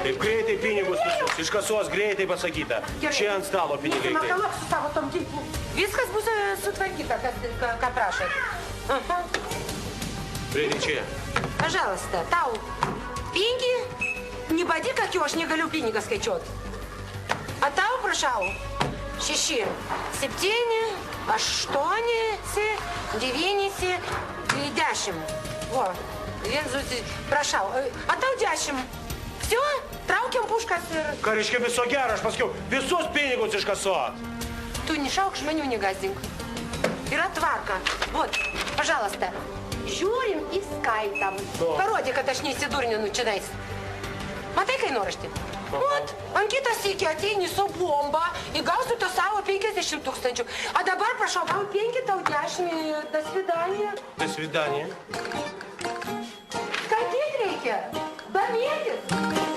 Taip greitai pinigus visus, iš kasos greitai pasakyta. Čia ant stalo pinigai. Makalok su savo tom ginklu. Viskas bus sutvarkyta, ką prašot. Приди čia. Пожалуйста, тау. Пеньги? Не боди, как его, аж не галю пеньга скачет. А тау прошау. 6, 7, 8, 9, 10. Во, прошау. А тау 10. Все, трауkiam puškas ir... Ką reiškia viso gero, aš pasakiau, visus pinigus iš kasos. Tu nešauk žmonių negazdink. Yra tvarka. Вот, пожалуйста. Žiūrim į skaitam. Parodė, kad aš neįsidurninu čionais. Matai kainoraštį? Вот, ant kitą sykį ateini su bomba и gausi to savo 50 000. А dabar, prašau, tau 5, tau 10. До свидания. До свидания. Skaityt reikia. Domėtis.